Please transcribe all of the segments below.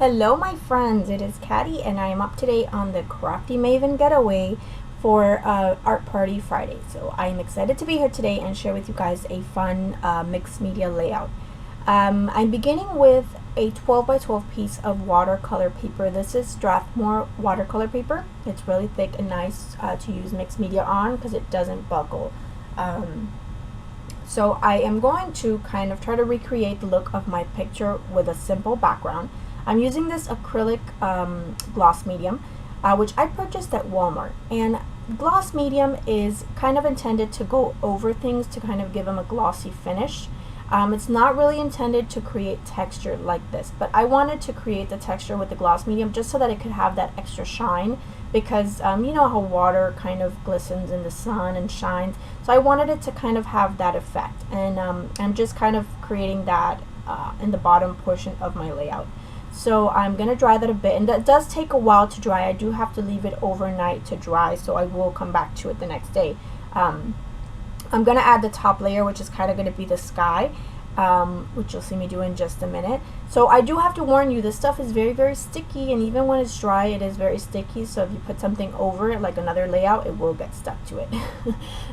Hello my friends, it is Katty and I am up today on the Crafty Maven Getaway for Art Party Friday. So I am excited to be here today and share with you guys a fun mixed media layout. I'm beginning with a 12 by 12 piece of watercolor paper. This is Strathmore watercolor paper. It's really thick and nice to use mixed media on because it doesn't buckle. So I am going to kind of try to recreate the look of my picture with a simple background. I'm using this acrylic gloss medium, which I purchased at Walmart. And gloss medium is kind of intended to go over things to kind of give them a glossy finish. It's not really intended to create texture like this, but I wanted to create the texture with the gloss medium just so that it could have that extra shine because you know how water kind of glistens in the sun and shines. So I wanted it to kind of have that effect, and I'm just kind of creating that in the bottom portion of my layout. So I'm going to dry that a bit, and that does take a while to dry. I do have to leave it overnight to dry, so I will come back to it the next day. I'm going to add the top layer, which is kind of going to be the sky, which you'll see me do in just a minute. So I do have to warn you, this stuff is very sticky, and even when it's dry it is very sticky, so if you put something over it like another layout, it will get stuck to it.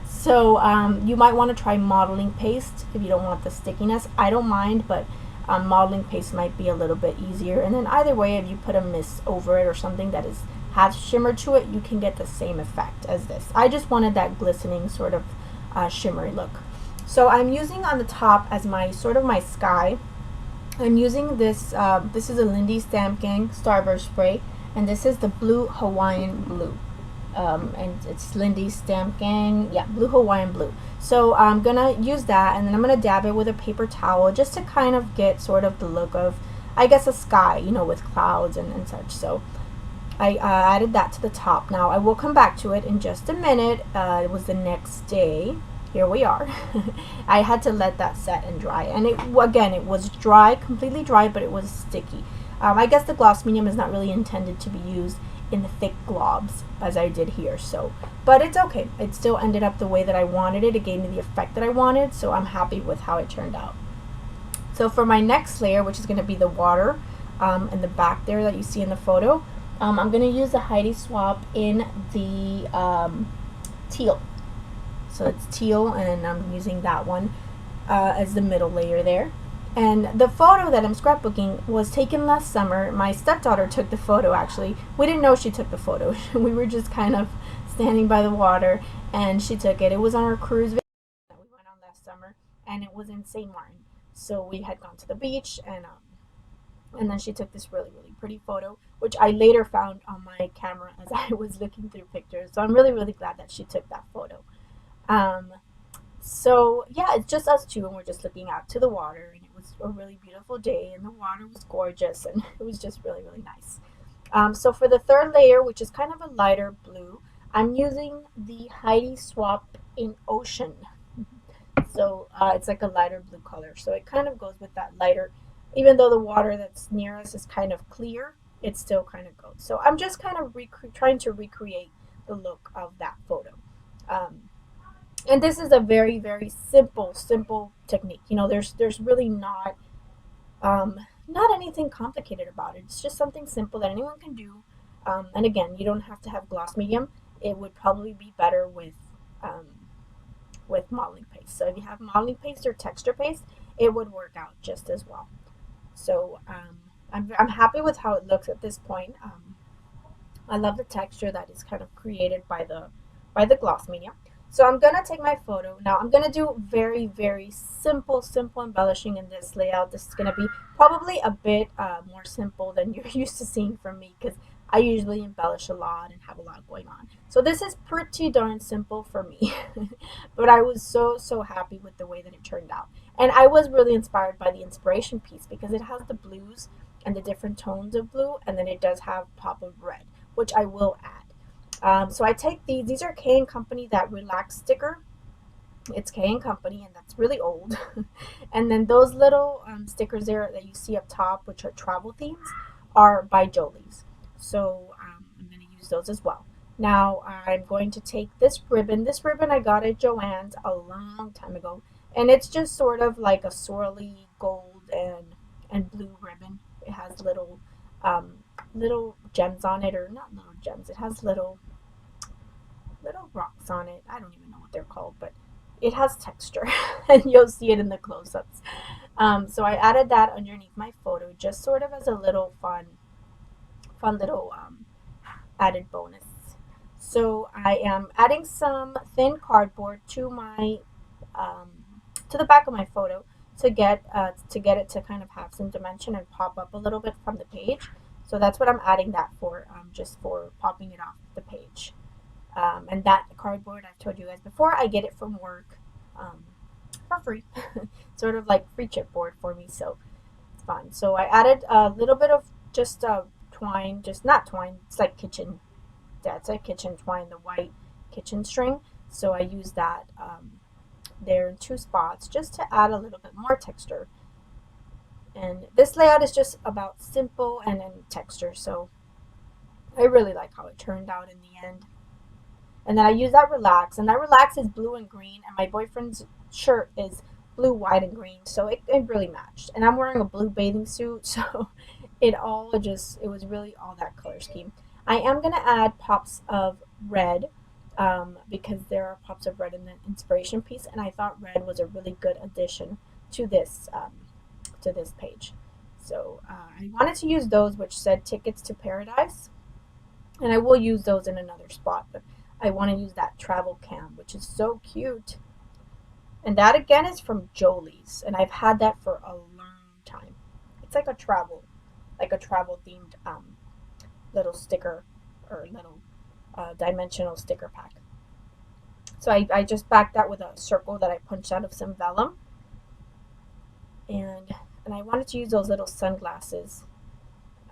So you might want to try modeling paste if you don't want the stickiness. I don't mind, but modeling paste might be a little bit easier. And then either way, if you put a mist over it or something that has shimmer to it, you can get the same effect as this. I just wanted that glistening sort of shimmery look. So I'm using on the top as my sort of my sky. I'm using this, this is a Lindy Stamp Gang Starburst spray, and this is the Blue Hawaiian Blue. And it's Lindy Stamp Gang, yeah, Blue Hawaiian Blue. So I'm gonna use that, and then I'm gonna dab it with a paper towel just to kind of get sort of the look of, I guess, a sky, you know, with clouds and such. So I added that to the top. Now I will come back to it in just a minute. It was the next day. Here we are. I had to let that set and dry, and again it was dry, completely dry, but it was sticky. I guess the gloss medium is not really intended to be used in the thick globs as I did here, so but it's okay. It still ended up the way that I wanted it. It gave me the effect that I wanted, so I'm happy with how it turned out. So for my next layer, which is going to be the water in the back there that you see in the photo, I'm going to use the Heidi Swap in the teal. So it's teal, and I'm using that one as the middle layer there. And the photo that I'm scrapbooking was taken last summer. My stepdaughter took the photo, actually. We didn't know she took the photo. We were just kind of standing by the water, and she took it. It was on our cruise vacation that we went on last summer, and it was in St. Martin. So we had gone to the beach, and then she took this really pretty photo, which I later found on my camera as I was looking through pictures. So I'm really glad that she took that photo. So yeah, it's just us two, and we're just looking out to the water, and it was a really beautiful day, and the water was gorgeous, and it was just really nice. So for the third layer, which is kind of a lighter blue, I'm using the Heidi Swap in Ocean. So it's like a lighter blue color, so it kind of goes with that lighter, even though the water that's near us is kind of clear, it still kind of goes. So I'm just kind of trying to recreate the look of that photo. And this is a very simple technique. You know, there's really not anything complicated about it. It's just something simple that anyone can do. And again, you don't have to have gloss medium. It would probably be better with modeling paste. So if you have modeling paste or texture paste, it would work out just as well. So I'm happy with how it looks at this point. I love the texture that is kind of created by the gloss medium. So I'm going to take my photo. Now I'm going to do very simple embellishing in this layout. This is going to be probably a bit more simple than you're used to seeing from me, because I usually embellish a lot and have a lot going on. So this is pretty darn simple for me. But I was so happy with the way that it turned out. And I was really inspired by the inspiration piece because it has the blues and the different tones of blue, and then it does have pop of red, which I will add. So I take these are K & Company, that relax sticker. It's K & Company, and that's really old. And then those little stickers there that you see up top, which are travel themes, are by Jolie's. So I'm going to use those as well. Now I'm going to take this ribbon. This ribbon I got at Joann's a long time ago, and it's just sort of like a swirly gold and blue ribbon. It has little little gems on it, or not little gems. It has little rocks on it. I don't even know what they're called, but it has texture, and you'll see it in the close-ups. So I added that underneath my photo, just sort of as a little fun little added bonus. So I am adding some thin cardboard um, to the back of my photo to get it to kind of have some dimension and pop up a little bit from the page. So that's what I'm adding that for, just for popping it off the page. And that cardboard, I've told you guys before, I get it from work for free, sort of like free chipboard for me. So it's fun. So I added a little bit of just twine, just not twine. It's like kitchen. That's like kitchen twine, the white kitchen string. So I use that there in two spots just to add a little bit more texture. And this layout is just about simple and then texture. So I really like how it turned out in the end. And then I use that relax, and that relax is blue and green, and my boyfriend's shirt is blue, white, and green, so it really matched. And I'm wearing a blue bathing suit, so it was really all that color scheme. I am going to add pops of red, because there are pops of red in the inspiration piece, and I thought red was a really good addition to this page. So I wanted to use those which said Tickets to Paradise, and I will use those in another spot, but I want to use that travel cam, which is so cute. And that again is from Jolie's, and I've had that for a long time. It's like a travel themed little sticker, or little dimensional sticker pack. So I just backed that with a circle that I punched out of some vellum, and I wanted to use those little sunglasses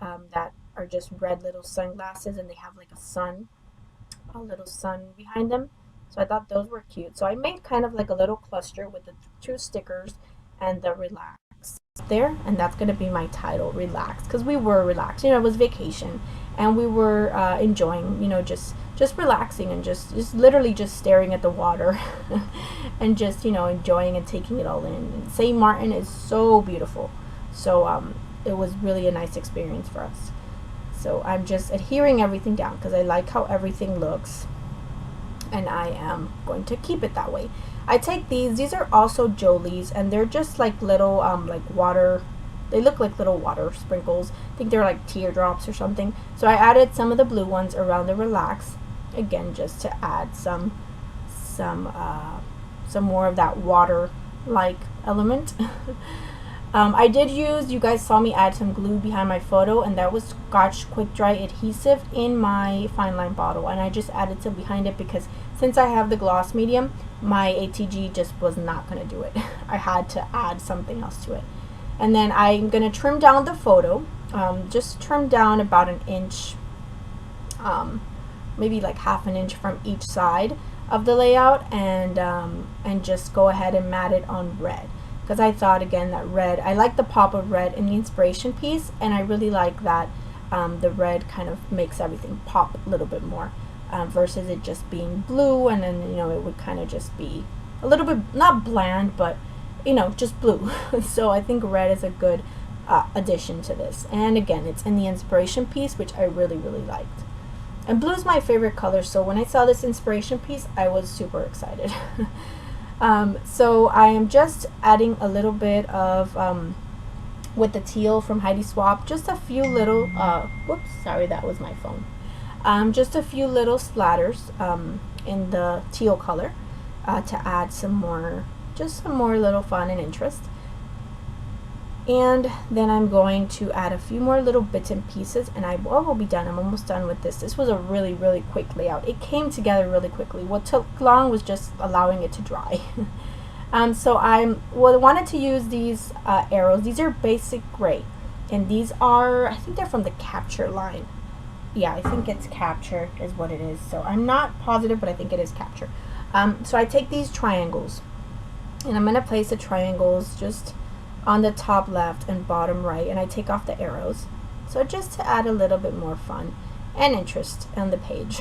that are just red little sunglasses, and they have like a little sun behind them. So I thought those were cute. So I made kind of like a little cluster with the two stickers and the relax there, and that's going to be my title, relax, because we were relaxed. It was vacation, and we were enjoying, just relaxing, and just literally just staring at the water and just enjoying and taking it all in. And St. Martin is so beautiful, so it was really a nice experience for us. So I'm just adhering everything down because I like how everything looks, and I am going to keep it that way. I take these are also Jolie's, and they're just like little like water, they look like little water sprinkles. I think they're like teardrops or something. So I added some of the blue ones around the relax, again just to add some more of that water like element. I did use, you guys saw me add some glue behind my photo, and that was Scotch Quick Dry adhesive in my fine line bottle, and I just added some behind it because since I have the gloss medium, my ATG just was not going to do it. I had to add something else to it. And then I'm going to trim down the photo, just trim down about an inch, maybe like half an inch from each side of the layout, and just go ahead and mat it on red. Because I thought, again, that red, I like the pop of red in the inspiration piece, and I really like that the red kind of makes everything pop a little bit more, versus it just being blue, and then, it would kind of just be a little bit, not bland, but, just blue. So I think red is a good addition to this. And again, it's in the inspiration piece, which I really, really liked. And blue is my favorite color, so when I saw this inspiration piece, I was super excited. So I am just adding a little bit of, with the teal from Heidi Swap, just a few little, whoops, sorry, that was my phone. Just a few little splatters in the teal color to add some more little fun and interest. And then I'm going to add a few more little bits and pieces, and I will be done. I'm almost done with this. This was a really, really quick layout. It came together really quickly. What took long was just allowing it to dry. So I wanted to use these arrows. These are basic gray, and these are, I think they're from the Capture line. Yeah, I think it's Capture is what it is. So I'm not positive, but I think it is Capture. So I take these triangles, and I'm going to place the triangles just on the top left and bottom right, and I take off the arrows, so just to add a little bit more fun and interest on the page.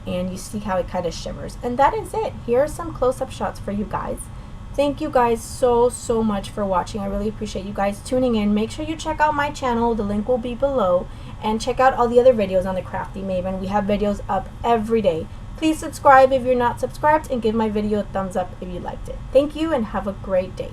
And you see how it kind of shimmers, and that is it. Here are some close-up shots for you guys. Thank you guys so much for watching. I really appreciate you guys tuning in. Make sure you check out my channel. The link will be below. And check out all the other videos on the Crafty Maven. We have videos up every day. Please subscribe if you're not subscribed and give my video a thumbs up if you liked it. Thank you and have a great day.